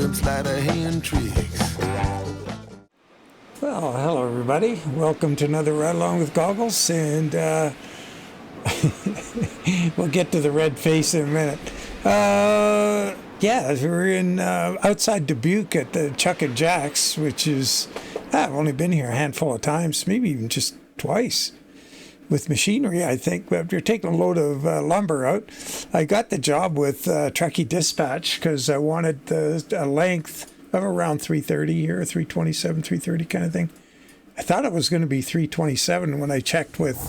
some sleight of hand tricks. Well, hello everybody. Welcome to another Ride Along with Goggles, and we'll get to the red face in a minute. Yeah, we're in outside Dubuque at the Chuck and Jack's, which is, I've only been here a handful of times, maybe even just twice, with machinery, I think. But you're taking a load of lumber out. I got the job with Truckee Dispatch because I wanted a length of around 330 here, 327, 330 kind of thing. I thought it was going to be 327 when I checked with,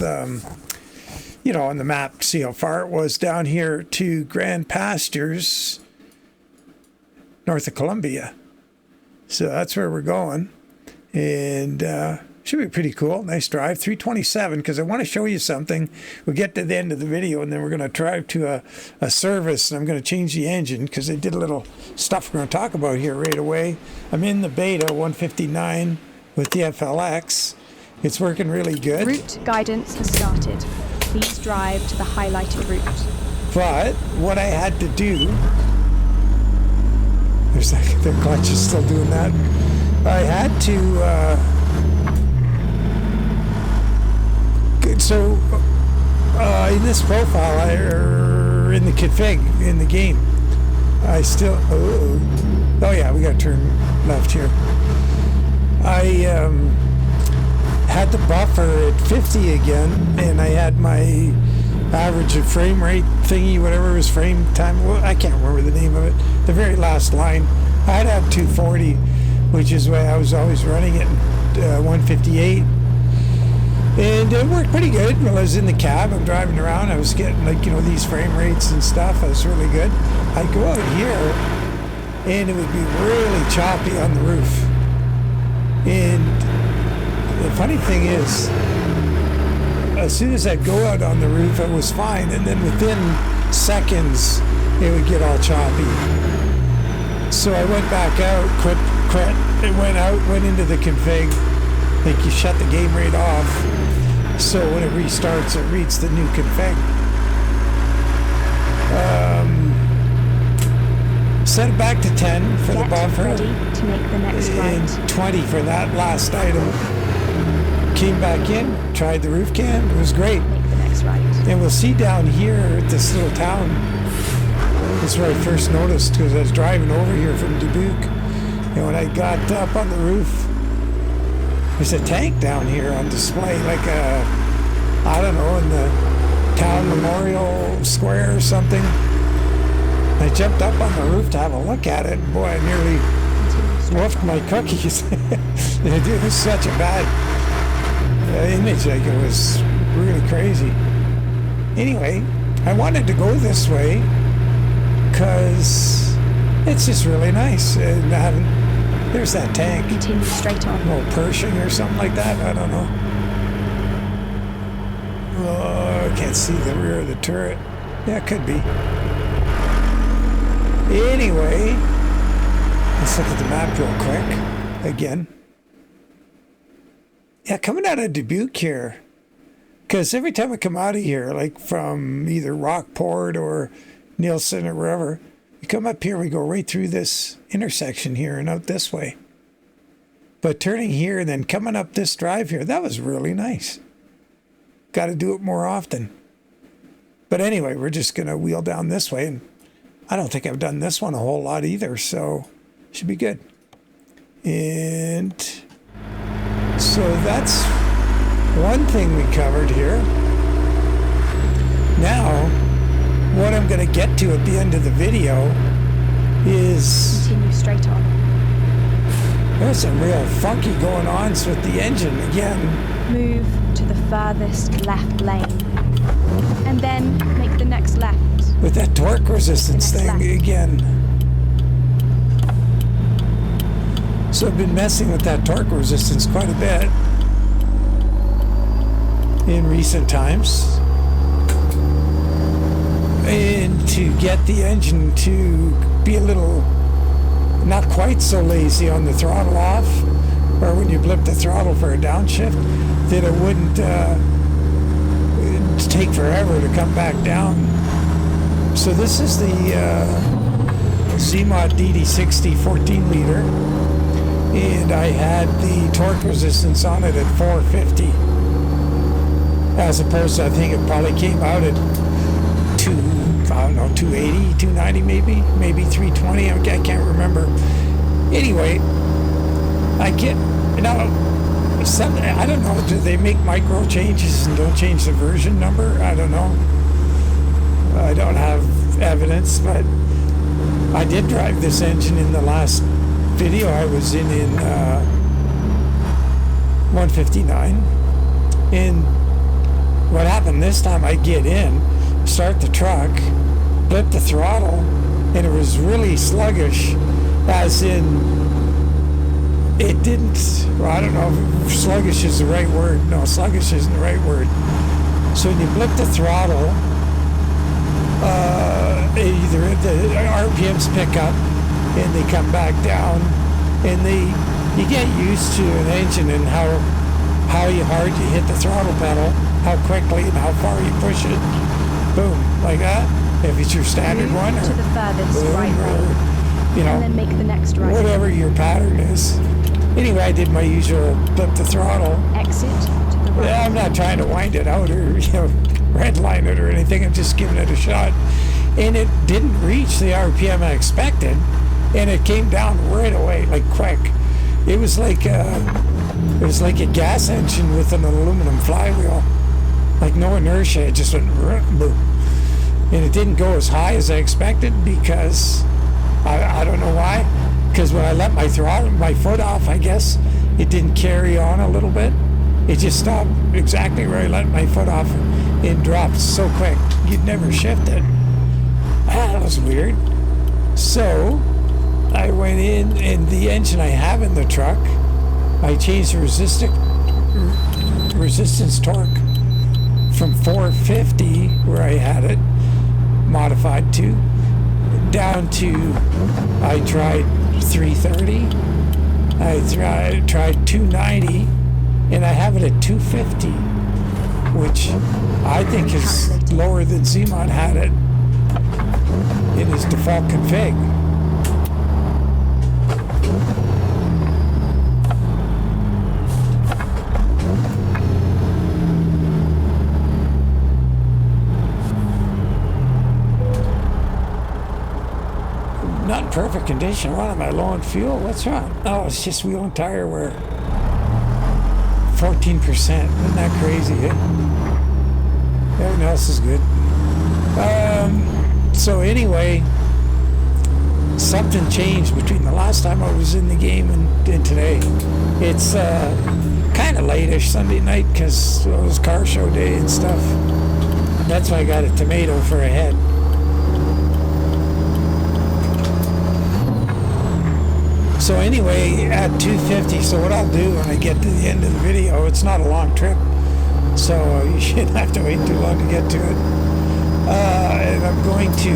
you know, on the map to see how far it was down here to Grand Pastures, north of Columbia. So that's where we're going. And should be pretty cool. Nice drive. 327, because I want to show you something. We'll get to the end of the video, and then we're going to drive to a service, and I'm going to change the engine because they did a little stuff we're going to talk about here right away. I'm in the beta 159 with the FLX. It's working really good. Route guidance has started. Please drive to the highlighted route. But what I had to do, there's that, the clutch is still doing that. I had to, so in this profile, or in the config, in the game, I still, oh yeah, we got to turn left here. I had the buffer at 50 again, and I had my average of frame rate thingy, whatever was frame time, well, I can't remember the name of it, the very last line. I'd have 240, which is why I was always running it 158, and it worked pretty good. While I was in the cab, I'm driving around, I was getting, like, you know, these frame rates and stuff. It was really good. I'd go out here and it would be really choppy on the roof, and the funny thing is, as soon as I'd go out on the roof, it was fine, and then within seconds it would get all choppy. So I went back out, quit, it went out, went into the config, like you shut the game right off, so when it restarts it reads the new config. Set it back to 10 for the buffer, ready to make the next and right. 20 for that last item. Came back in, tried the roof cam, it was great. Make the next right. And we'll see down here at this little town, this is where I first noticed, because I was driving over here from Dubuque, and when I got up on the roof, there's a tank down here on display, like a, I don't know, in the town memorial square or something. I jumped up on the roof to have a look at it, and boy, I nearly wolfed my cookies. It was such a bad image, like it was really crazy. Anyway, I wanted to go this way because it's just really nice, and there's that tank. Continue straight on. A little Pershing or something like that, I don't know. Oh, I can't see the rear of the turret. Yeah, it could be. Anyway, let's look at the map real quick again. Yeah, coming out of Dubuque here, because every time I come out of here, like from either Rockport or Nielsen or wherever, we come up here, we go right through this intersection here and out this way. But turning here and then coming up this drive here, that was really nice. Got to do it more often. But anyway, we're just going to wheel down this way, and I don't think I've done this one a whole lot either, so should be good. And so that's one thing we covered here. Now, what I'm going to get to at the end of the video is... Continue straight on. There's some real funky going on with the engine again. Move to the furthest left lane. And then make the next left. With that torque resistance thing left. again. So I've been messing with that torque resistance quite a bit in recent times, and to get the engine to be a little not quite so lazy on the throttle off, or when you blip the throttle for a downshift, that it wouldn't take forever to come back down. So this is the ZeeMod DD60 14 liter, and I had the torque resistance on it at 450, as opposed to, I think it probably came out at 280, 290 maybe 320. I can't remember. Anyway, I get, I don't know, do they make micro changes and don't change the version number? I don't know. I don't have evidence, but I did drive this engine in the last video I was in 159. And what happened this time, I get in, start the truck, blip the throttle, and it was really sluggish, as in it didn't, well, I don't know if sluggish is the right word. No, sluggish isn't the right word. So when you blip the throttle, either the RPMs pick up and they come back down, and you get used to an engine and how hard you hit the throttle pedal, how quickly and how far you push it. Boom, like that. If it's your standard one, or to the furthest boom, right or, lane, and then make the next right. Whatever your pattern is. Anyway, I did my usual blip the throttle. Exit to the right. Yeah, I'm not trying to wind it out or redline it or anything. I'm just giving it a shot. And it didn't reach the RPM I expected, and it came down right away, like quick. It was like a gas engine with an aluminum flywheel, like no inertia. It just went boom, and it didn't go as high as I expected because I don't know why. Because when I let my foot off, I guess it didn't carry on a little bit. It just stopped exactly where I let my foot off and dropped so quick you'd never shift it. That was weird. So I went in, and the engine I have in the truck, I changed the resistance torque from 450, where I had it modified to, down to, I tried 330, I tried 290, and I have it at 250, which I think is lower than ZeeMod had it in his default config. Not in perfect condition. What, am I low on fuel? What's wrong? Oh, it's just wheel and tire wear. 14%. Isn't that crazy? Everything else is good. So anyway, something changed between the last time I was in the game and today. It's kind of late-ish Sunday night because it was car show day and stuff. That's why I got a tomato for a head. So anyway, at 250, so what I'll do when I get to the end of the video, it's not a long trip, so you shouldn't have to wait too long to get to it. And I'm going to,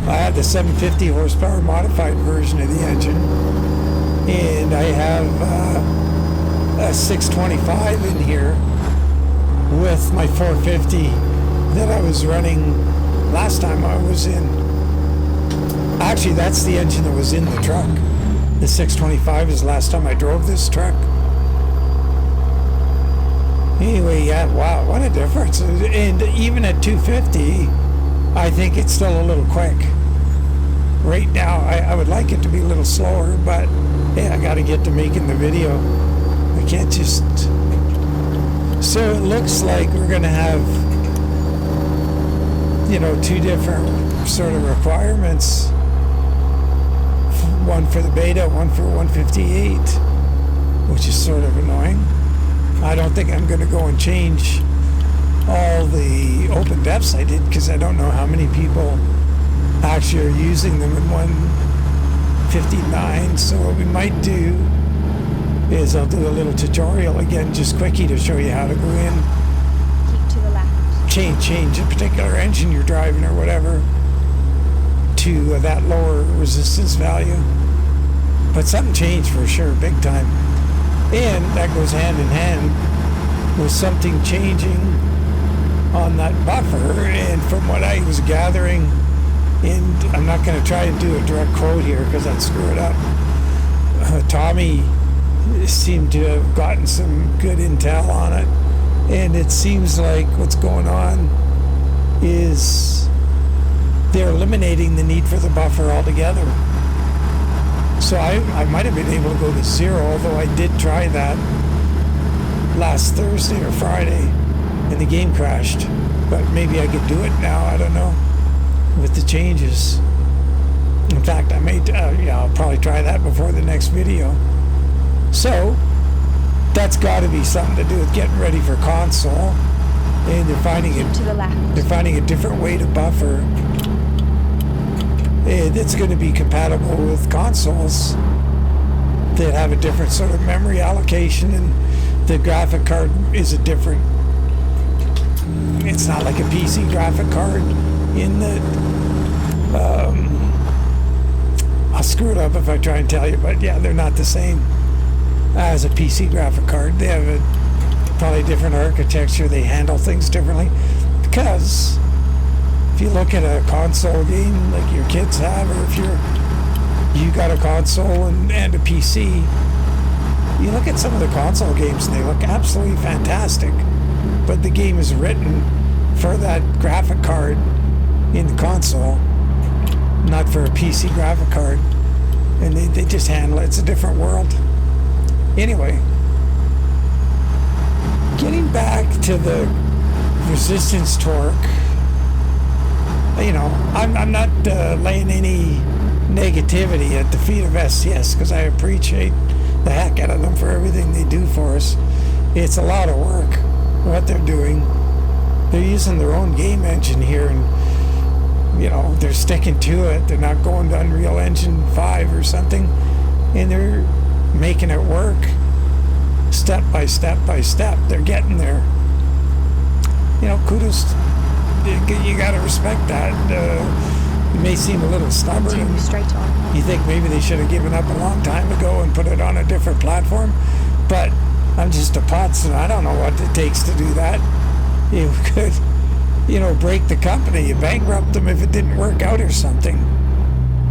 I have the 750 horsepower modified version of the engine, and I have a 625 in here with my 450 that I was running last time I was in. Actually, that's the engine that was in the truck. The 625 is the last time I drove this truck. Anyway, yeah, wow, what a difference. And even at 250, I think it's still a little quick. Right now, I would like it to be a little slower, but hey, I got to get to making the video. I can't just... So it looks like we're going to have, two different sort of requirements. One for the beta, one for 158, which is sort of annoying. I don't think I'm going to go and change all the open depths I did because I don't know how many people actually are using them in 159. So what we might do is I'll do a little tutorial again, just quickie, to show you how to go in. Keep to the left. Change a particular engine you're driving or whatever to that lower resistance value. But something changed for sure, big time. And that goes hand in hand with something changing on that buffer. And from what I was gathering And I'm not going to try to do a direct quote here because I'd screw it up. Tommy seemed to have gotten some good intel on it, and it seems like what's going on is they're eliminating the need for the buffer altogether. So I might have been able to go to 0, although I did try that last Thursday or Friday and the game crashed. But maybe I could do it now, I don't know, with the changes. In fact, I may, yeah, I'll probably try that before the next video. So that's got to be something to do with getting ready for console, and they're finding it to the left. They're finding a different way to buffer. It's going to be compatible with consoles that have a different sort of memory allocation, and the graphic card is a different. It's not like a PC graphic card in that. I'll screw it up if I try and tell you, but yeah, they're not the same as a PC graphic card. They have probably a different architecture. They handle things differently. Because if you look at a console game like your kids have, or if you got a console and a PC, you look at some of the console games and they look absolutely fantastic. But the game is written for that graphic card in the console, not for a PC graphic card, and they just handle it. It's a different world. Anyway, getting back to the resistance torque, you know, I'm not laying any negativity at the feet of SCS, because I appreciate the heck out of them for everything they do for us. It's a lot of work what they're doing. They're using their own game engine here, and you know, they're sticking to it. They're not going to Unreal Engine 5 or something, and they're making it work step by step by step. They're getting there. You know, kudos. You got to respect that. It may seem a little stubborn. Continue straight on. You think maybe they should have given up a long time ago and put it on a different platform, but I'm just a putz, and I don't know what it takes to do that. You could, you know, break the company, you bankrupt them if it didn't work out or something.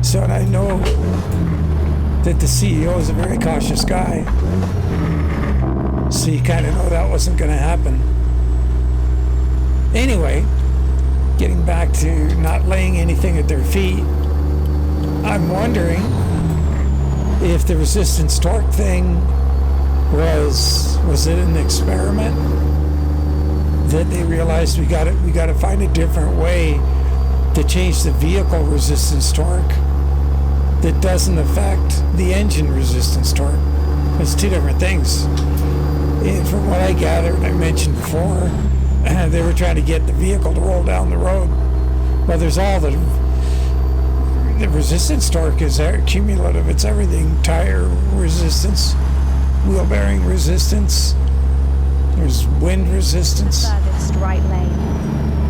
So, and I know that the CEO is a very cautious guy, so you kind of know that wasn't going to happen. Anyway, getting back to not laying anything at their feet, I'm wondering if the resistance torque thing was it an experiment that they realized we got to find a different way to change the vehicle resistance torque that doesn't affect the engine resistance torque. It's two different things. And from what I gathered, I mentioned before, they were trying to get the vehicle to roll down the road. Well, there's all the resistance torque is cumulative. It's everything: tire resistance, wheel bearing resistance, there's wind resistance. Furthest right lane,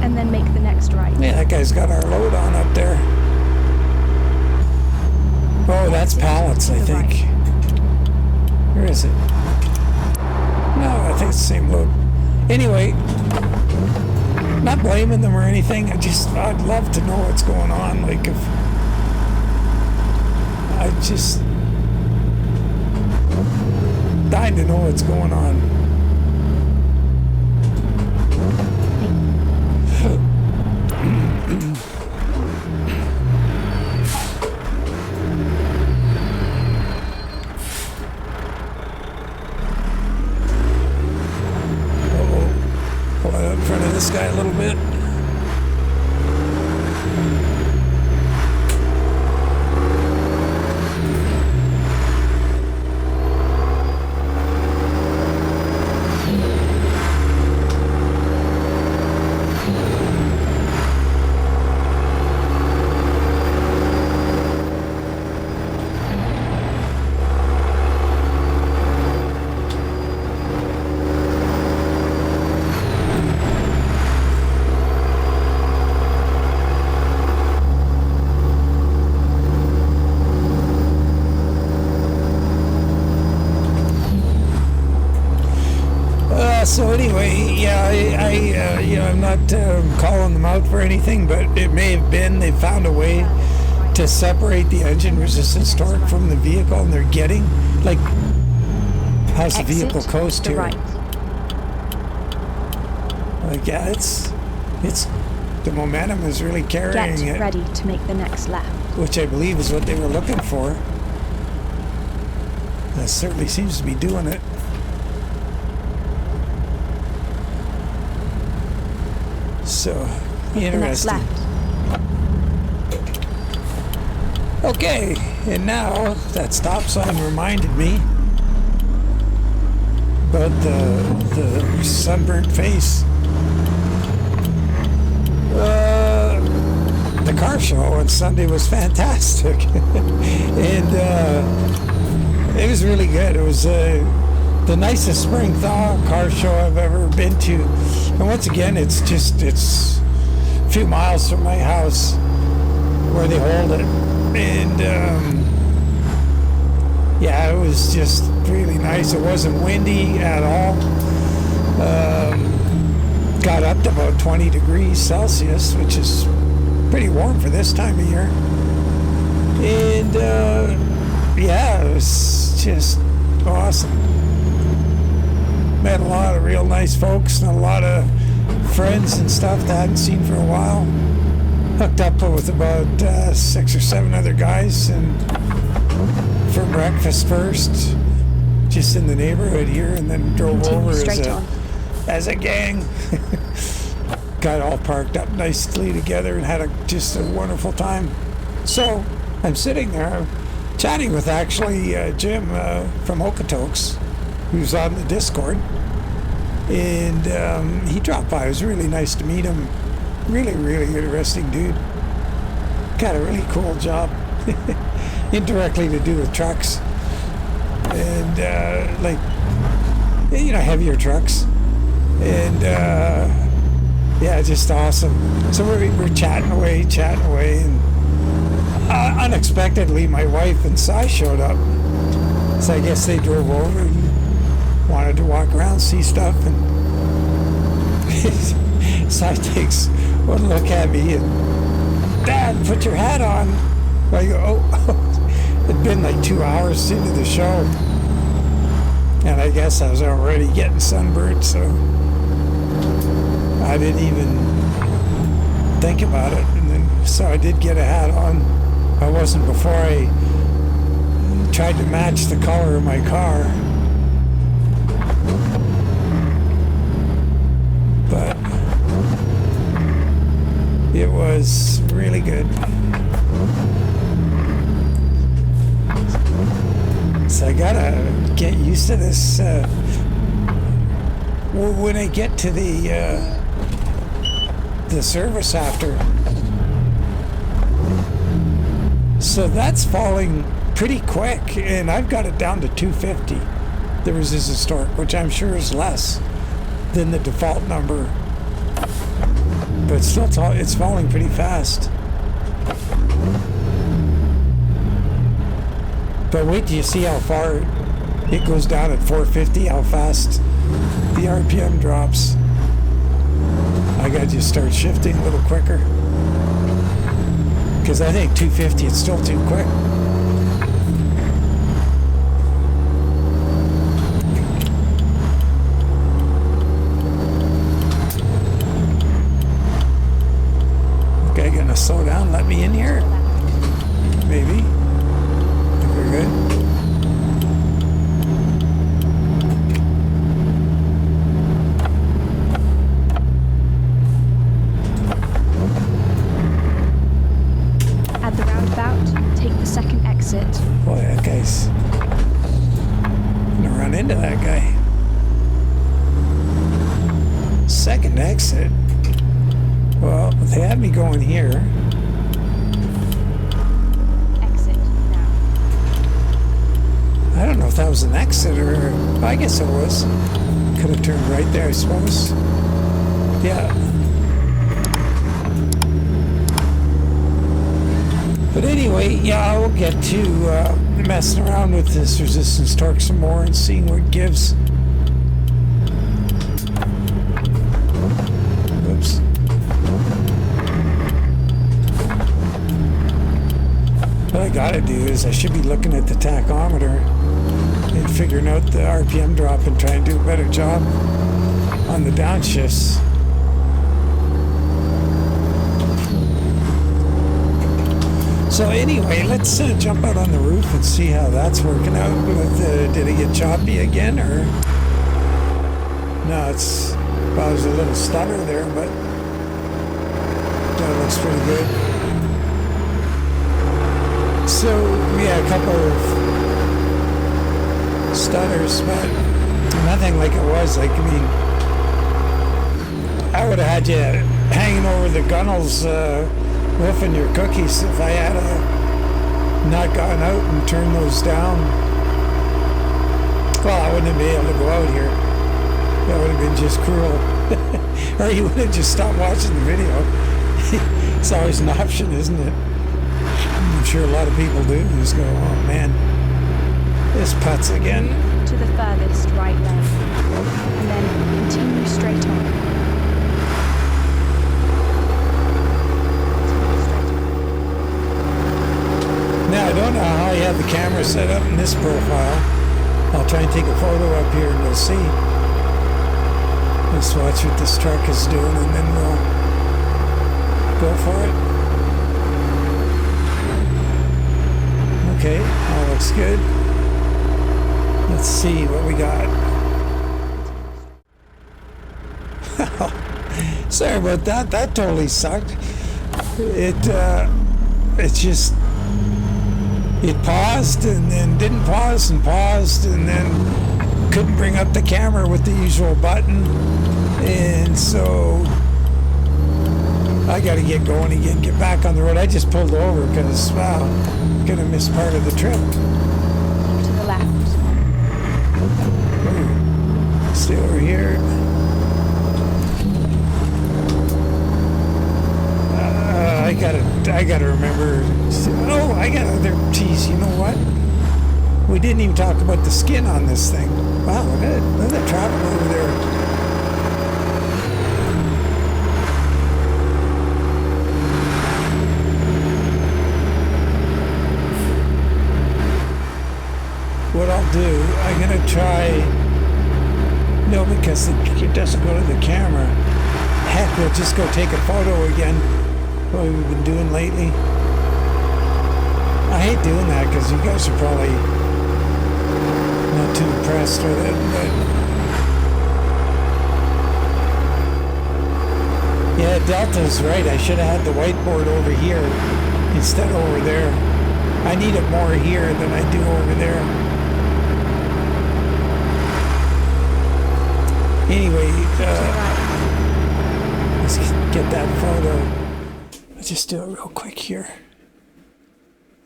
and then make the next right. Yeah, that guy's got our load on up there. Oh, that's pallets, I think. Where is it? No, I think it's the same load. Anyway, not blaming them or anything. I'd love to know what's going on. Like, if I just dying to know what's going on. This guy a little bit. So anyway, yeah, I'm not calling them out for anything, but it may have been they found a way to separate the engine resistance torque from the vehicle, and they're getting, like, how's the vehicle coast here? Right. Like, yeah, it's the momentum is really carrying Get it, ready to make the next left. which I believe is what they were looking for. That certainly seems to be doing it. So, Make the next interesting. left. Okay, and now that stop sign reminded me about the sunburnt face. The car show on Sunday was fantastic, and it was really good. It was the nicest spring thaw car show I've ever been to, and once again, it's a few miles from my house where they hold it, and yeah, it was just really nice. It wasn't windy at all. Got up to about 20 degrees Celsius, which is pretty warm for this time of year. And yeah, it was just awesome. Met a lot of real nice folks and a lot of friends and stuff that I hadn't seen for a while. Hooked up with about 6 or 7 other guys and for breakfast first, just in the neighborhood here, and then drove over as a gang. Got all parked up nicely together and had just a wonderful time. So I'm sitting there chatting with actually Jim from Okotoks, who's on the Discord, and he dropped by. It was really nice to meet him. Really, really interesting dude. Got a really cool job, indirectly to do with trucks, and like, you know, heavier trucks, and yeah, just awesome. So we're chatting away, and unexpectedly, my wife and Cy showed up. So I guess they drove over and wanted to walk around, see stuff, and Cy takes one look at me and, "Dad, put your hat on." I go, oh. It'd been like 2 hours into the show, and I guess I was already getting sunburned, so I didn't even think about it. And then, so I did get a hat on. I wasn't before I tried to match the color of my car. But it was really good. So I gotta get used to this. When I get to the service after. So that's falling pretty quick, and I've got it down to 250, the resistance torque, which I'm sure is less than the default number, but still it's falling pretty fast. But wait till you see how far it goes down at 450, how fast the RPM drops. I gotta just start shifting a little quicker, because I think 250 is still too quick. Okay, gonna slow down, let me in here. Maybe. If we're good. At the roundabout, take the second exit. Boy, that guy's gonna run into that guy. Second exit. Well, they had me going here. Exit now. I don't know if that was an exit or... I guess it was. Could have turned right there, I suppose. Yeah. But anyway, yeah, I will get to messing around with this resistance torque some more and seeing what it gives. I gotta do is I should be looking at the tachometer and figuring out the RPM drop and trying to do a better job on the downshifts. So anyway, let's jump out on the roof and see how that's working out. Did it get choppy again, or no? It's well, there's a little stutter there, but that looks pretty good. So yeah, a couple of stutters, but nothing like it was. Like, I mean, I would have had you hanging over the gunnels, wolfing your cookies if I had not gone out and turned those down. Well, I wouldn't be able to go out here. That would have been just cruel. Or you would have just stopped watching the video. It's always an option, isn't it? I'm sure a lot of people do. They just go, oh man, this putts again. To the furthest right lane, and then continue straight on. Now, I don't know how you have the camera set up in this profile. I'll try and take a photo up here and we'll see. Let's watch what this truck is doing and then we'll go for it. Okay, all looks good. Let's see what we got. Sorry about that. That totally sucked. It's just... It paused and then didn't pause and paused and then couldn't bring up the camera with the usual button. And so I got to get going again, get back on the road. I just pulled over because, wow, I'm going to miss part of the trip. To the left. Stay over here. I gotta remember. Oh, I got other. Geez, you know what? We didn't even talk about the skin on this thing. Wow, look at that traffic over there. What I'll do, I'm gonna try. No, because it doesn't go to the camera. Heck, we'll just go take a photo again. What we've been doing lately. I hate doing that because you guys are probably not too impressed with it, but yeah, Delta's right. I should have had the whiteboard over here instead of over there. I need it more here than I do over there. Anyway, let's get that photo. Just do it real quick here. I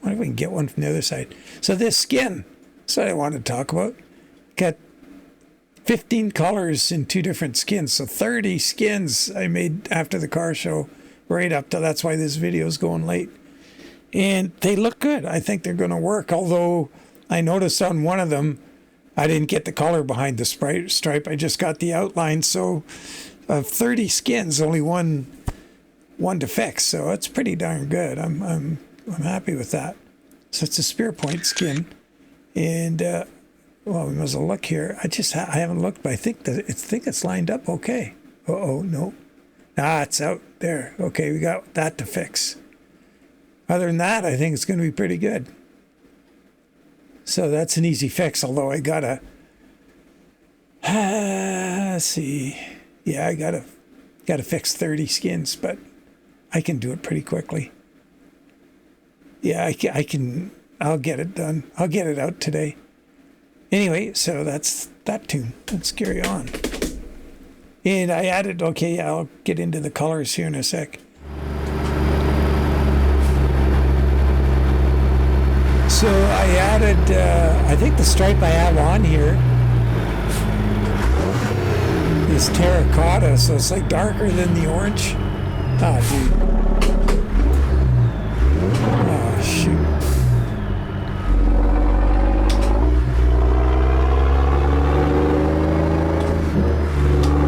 wonder if we can get one from the other side. So this skin, that's what I wanted to talk about. Got 15 colors in 2 different skins. So 30 skins I made after the car show, right up to, that's why this video is going late. And they look good. I think they're going to work. Although I noticed on one of them, I didn't get the color behind the stripe. I just got the outline. So of 30 skins, only one to fix, so it's pretty darn good. I'm happy with that. So it's a spear point skin, and well, we must look here. I haven't looked, but I think it's lined up okay. No, it's out there. Okay, we got that to fix. Other than that, I think it's going to be pretty good. So that's an easy fix. Although I gotta see. Yeah, I gotta fix 30 skins, but I can do it pretty quickly. Yeah, I can. I'll get it done. I'll get it out today. Anyway, so that's that tune. Let's carry on. And I added, okay, I'll get into the colors here in a sec. So I added, I think the stripe I have on here is terracotta, so it's like darker than the orange. Ah, dude. Oh, shoot.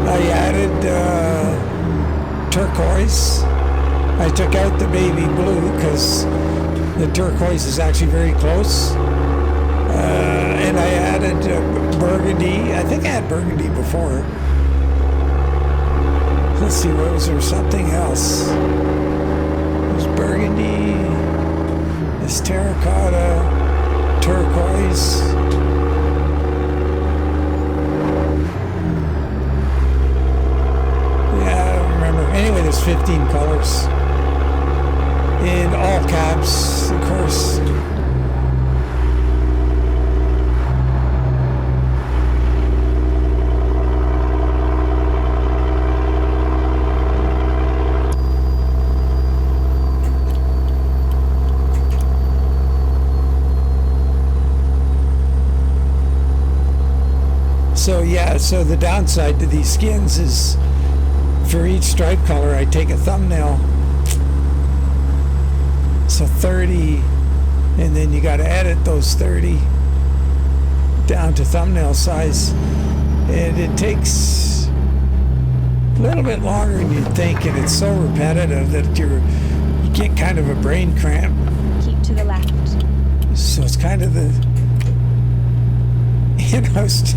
I added turquoise. I took out the baby blue because The turquoise is actually very close. And I added burgundy. I think I had burgundy before. Let's see, was there something else? There's burgundy, there's terracotta, turquoise. Yeah, I don't remember. Anyway, there's 15 colors. In all caps, of course. So yeah, so the downside to these skins is for each stripe color I take a thumbnail. So 30, and then you got to edit those 30 down to thumbnail size, and it takes a little bit longer than you'd think, and it's so repetitive that you get kind of a brain cramp. Keep to the left. So it's kind of the, I was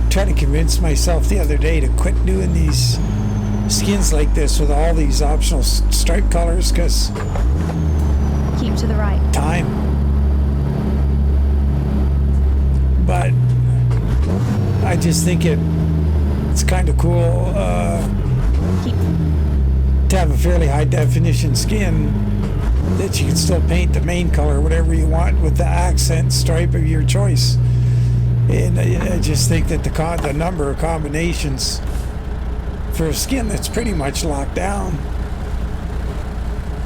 trying to convince myself the other day to quit doing these skins like this with all these optional stripe colors, because keep to the right. Time. But I just think it's kind of cool to have a fairly high definition skin that you can still paint the main color whatever you want with the accent stripe of your choice. And I just think that the number of combinations for a skin that's pretty much locked down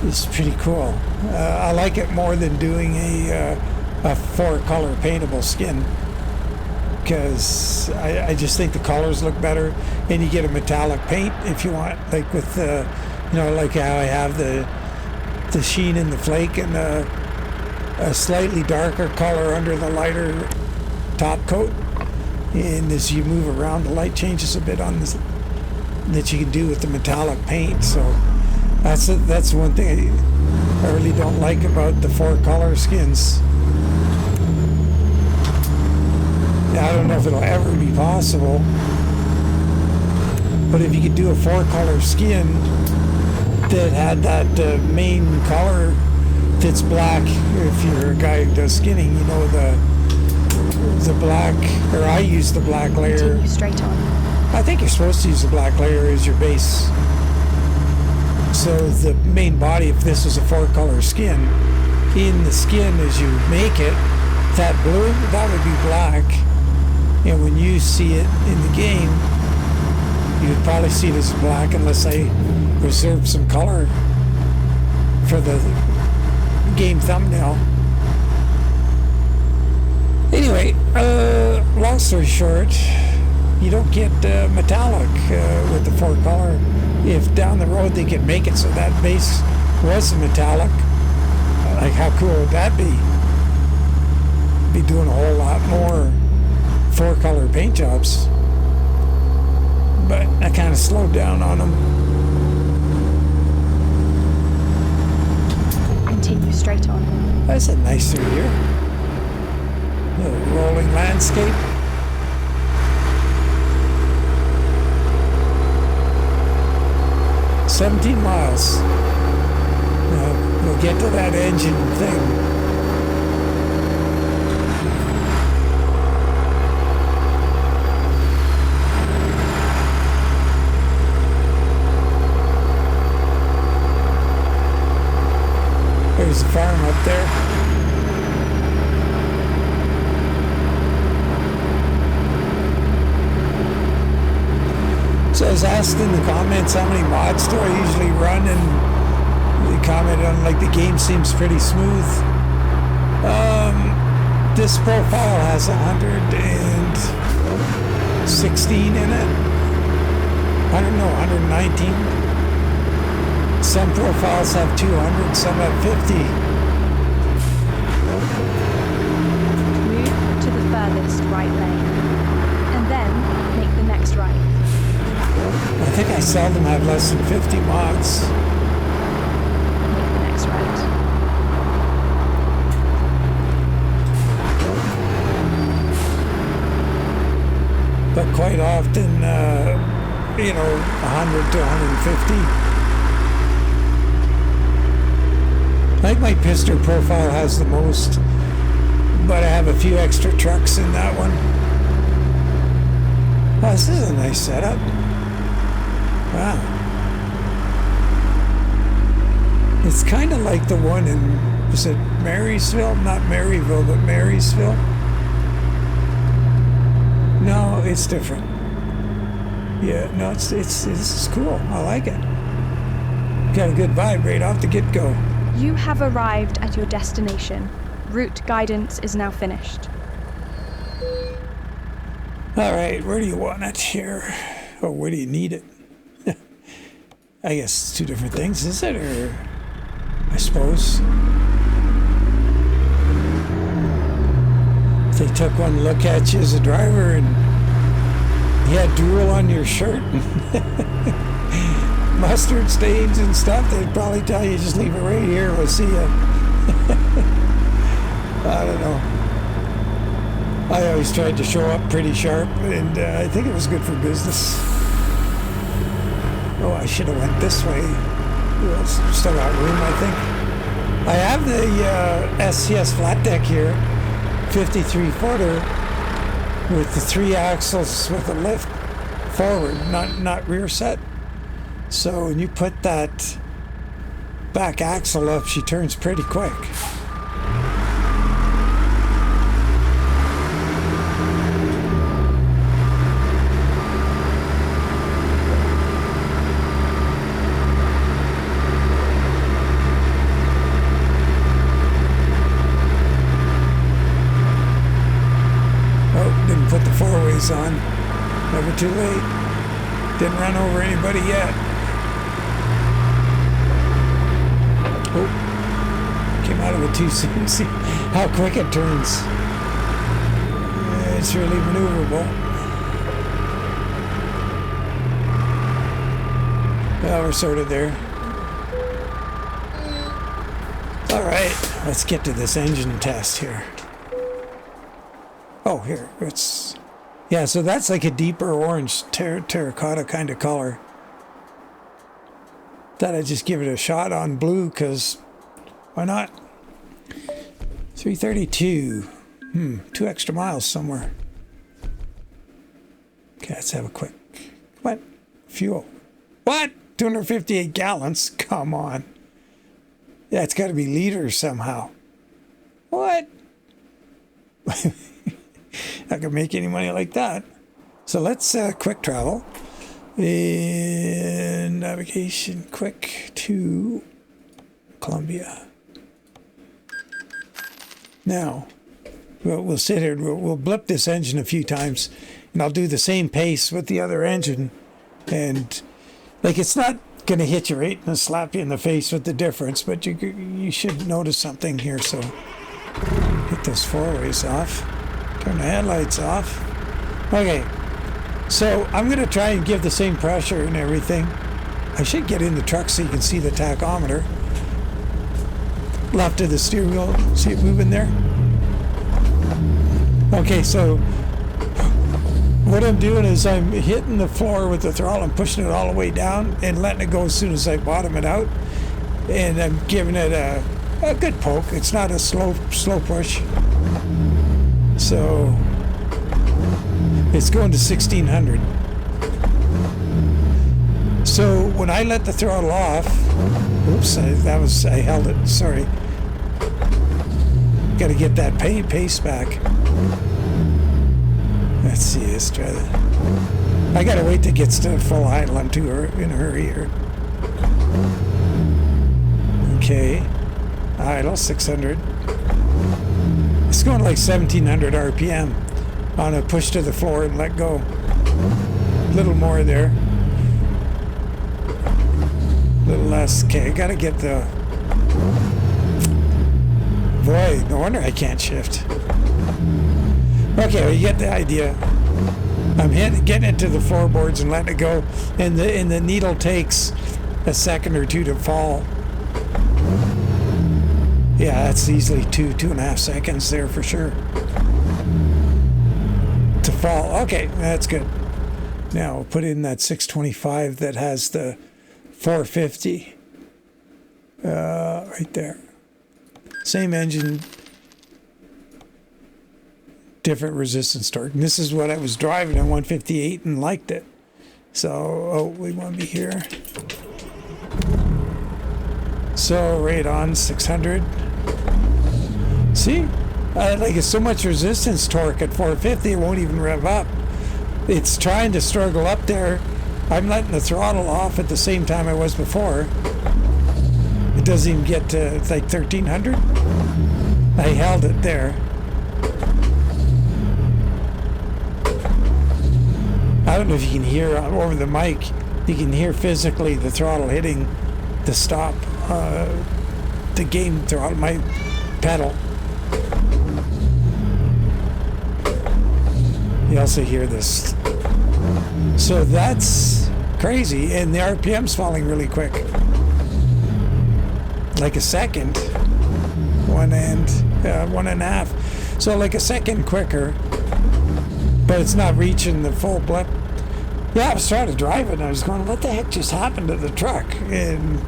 is pretty cool. I like it more than doing a 4-color paintable skin, because I just think the colors look better, and you get a metallic paint if you want, like with like how I have the sheen and the flake, and a slightly darker color under the lighter top coat, and as you move around the light changes a bit on this that you can do with the metallic paint. So that's one thing I really don't like about the 4-color skins. I don't know if it'll ever be possible, but if you could do a 4-color skin that had that main color that's black, if you're a guy who does skinning, you know the black, or I use the black layer. Continue straight on. I think you're supposed to use the black layer as your base. So the main body, if this was a 4-color skin, in the skin as you make it, that blue, that would be black. And when you see it in the game, you would probably see it as black unless I reserved some color for the game thumbnail. Anyway, long story short, you don't get metallic with the 4-color. If down the road they could make it so that base was a metallic, like how cool would that be? Be doing a whole lot more 4-color paint jobs. But I kind of slowed down on them. Continue straight on. That's a nice through here. A rolling landscape. "17 miles. We'll get to that engine thing. There's a farm up there. So I was asked in the comments how many mods do I usually run, and they commented on like the game seems pretty smooth. This profile has 116 in it. I don't know, 119. Some profiles have 200, some have 50. Move to the furthest right lane, and then make the next right. I think I seldom have less than 50 mods. Make the next right. quite often, you know, 100 to 150. I think my piston profile has the most, but I have a few extra trucks in that one. Oh, this is a nice setup. Wow. It's kind of like the one in, was it Marysville? Not Maryville, but Marysville. No, it's different. Yeah, no, it's cool. I like it. Got a good vibe right off the get-go. You have arrived at your destination. Route guidance is now finished. All right, where do you want it here? Or where do you need it? I guess it's two different things, is it? Or I suppose. If they took one look at you as a driver and you had drool on your shirt and mustard stains and stuff, they'd probably tell you just leave it right here, we'll see you. I don't know. I always tried to show up pretty sharp, and I think it was good for business. Oh, I should have went this way. Well, still got room, I think. I have the SCS flat deck here, 53-footer, with the 3 axles with a lift forward, not rear set. So when you put that back axle up, she turns pretty quick. On. Never too late. Didn't run over anybody yet. Oh, came out of it too soon. See how quick it turns. It's really maneuverable. Well, we're sort of there. All right, let's get to this engine test here. Oh, here, it's... Yeah, so that's like a deeper orange terracotta kind of color. Thought I'd just give it a shot on blue, because why not? 332. 2 extra miles somewhere. Okay, let's have a quick... What? Fuel. What? 258 gallons? Come on. Yeah, it's got to be liters somehow. What? I could make any money like that. So let's quick travel. In navigation, quick to Columbia. Now, we'll sit here, we'll blip this engine a few times, and I'll do the same pace with the other engine. And, like, it's not going to hit you right and slap you in the face with the difference, but you should notice something here. So, get those 4-ways off. Turn the headlights off. Okay, so I'm going to try and give the same pressure and everything. I should get in the truck so you can see the tachometer. Left of the steering wheel, see it moving there? Okay, so what I'm doing is I'm hitting the floor with the throttle and pushing it all the way down and letting it go as soon as I bottom it out. And I'm giving it a good poke. It's not a slow push. So it's going to 1600. So when I let the throttle off, oops, I held it, sorry. Got to get that pace back. Let's see, let's try that. I got to wait till it gets to full idle. I'm too in a hurry here. Okay, idle 600. It's going like 1700 RPM on a push to the floor and let go. A little more there. A little less. Okay, I gotta get the... Boy, no wonder I can't shift. Okay, well, you get the idea. I'm getting it to the floorboards and letting it go, and the needle takes a second or two to fall. Yeah, that's easily 2.5 seconds there for sure. To fall. Okay, that's good. Now we'll put in that 625 that has the 450 right there. Same engine, different resistance torque. And this is what I was driving on 158 and liked it. So, oh, we want to be here. So right on 600. See, like it's so much resistance torque at 450, it won't even rev up. It's trying to struggle up there. I'm letting the throttle off at the same time I was before. It doesn't even get to, it's like 1300. I held it there. I don't know if you can hear over the mic, you can hear physically the throttle hitting the stop, the game throttle, my pedal. You also hear this. So that's crazy, and the RPM's falling really quick. Like a second, 1.5. So like a second quicker, but it's not reaching the full blip. Yeah, I was trying to drive it, and I was going, what the heck just happened to the truck? And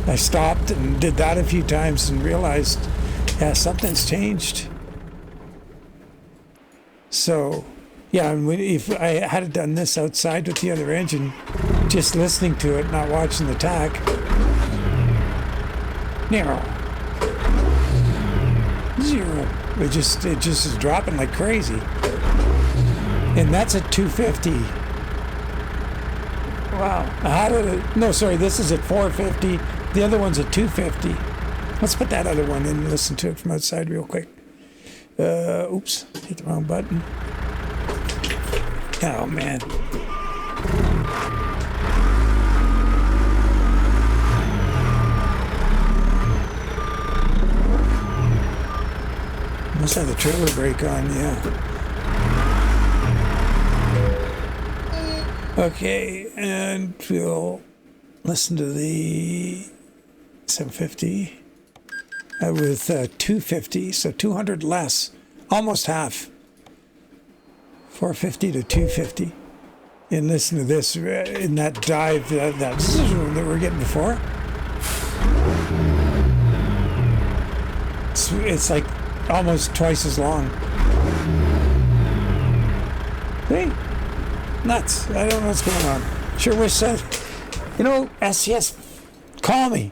I stopped and did that a few times and realized, yeah, something's changed. So, yeah, and if I had done this outside with the other engine, just listening to it, not watching the tach, narrow, 0. It just is dropping like crazy. And that's at 250. Wow. How did it? No, sorry, this is at 450. The other one's at 250. Let's put that other one in and listen to it from outside real quick. Oops, hit the wrong button. Oh, man. Must have the trailer brake on, yeah. Okay, and we'll listen to the 750 with 250, so 200 less, almost half. 450 to 250. And listen to this in that dive, that we're getting before. It's like almost twice as long. See? Nuts. I don't know what's going on. Sure wish that, you know, SCS, call me.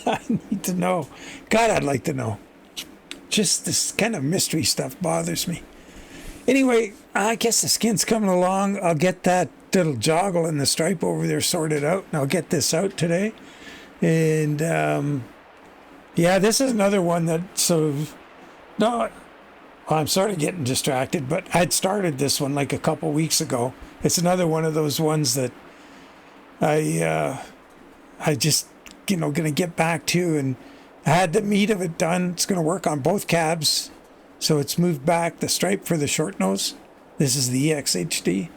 I need to know. God, I'd like to know. Just this kind of mystery stuff bothers me. Anyway, I guess the skin's coming along. I'll get that little joggle and the stripe over there sorted out, and I'll get this out today. And yeah, this is another one that well, I'm sort of getting distracted, but I'd started this one like a couple weeks ago. It's another one of those ones that I just, going to get back to, and I had the meat of it done. It's going to work on both cabs. So it's moved back the stripe for the short nose. This is the EXHD.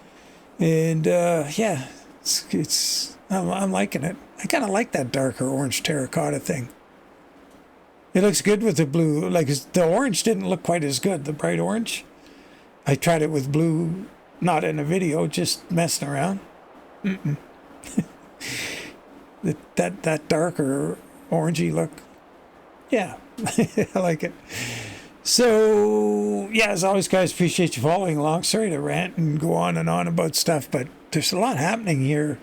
And yeah, I'm liking it. I kind of like that darker orange terracotta thing. It looks good with the blue. Like the orange didn't look quite as good, the bright orange. I tried it with blue, not in a video, just messing around. that darker orangey look. Yeah, I like it. So, yeah, as always, guys, appreciate you following along. Sorry to rant and go on and on about stuff, but there's a lot happening here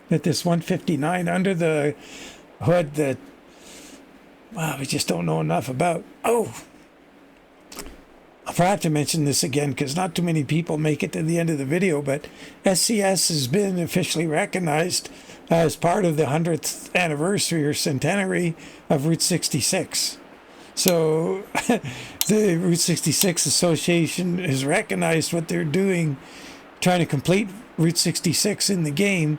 at this 159 under the hood that, wow, we just don't know enough about. Oh, I'll have to mention this again because not too many people make it to the end of the video, but SCS has been officially recognized as part of the 100th anniversary or centenary of Route 66. So the Route 66 Association has recognized what they're doing, trying to complete Route 66 in the game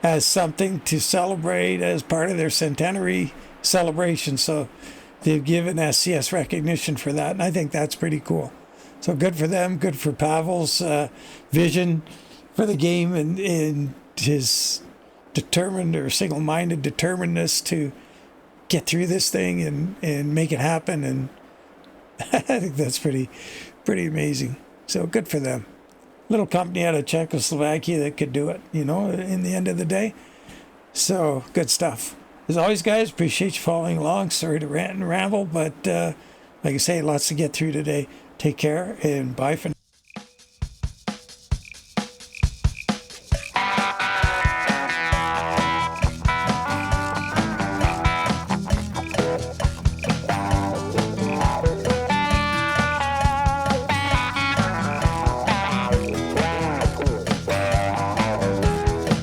as something to celebrate as part of their centenary celebration. So they've given SCS recognition for that, and I think that's pretty cool. So good for them, good for Pavel's vision for the game and his determined or single-minded determinedness to get through this thing and make it happen. And I think that's pretty amazing. So good for them. little company out of Czechoslovakia that could do it, you know, in the end of the day. So, good stuff. As always, guys, appreciate you following along. Sorry to rant and ramble, but like I say, lots to get through today. Take care, and bye for now.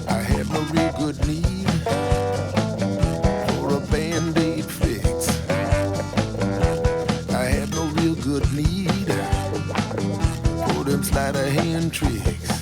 I had no real good need for a Band-Aid fix. I had no real good need for them sleight of hand tricks.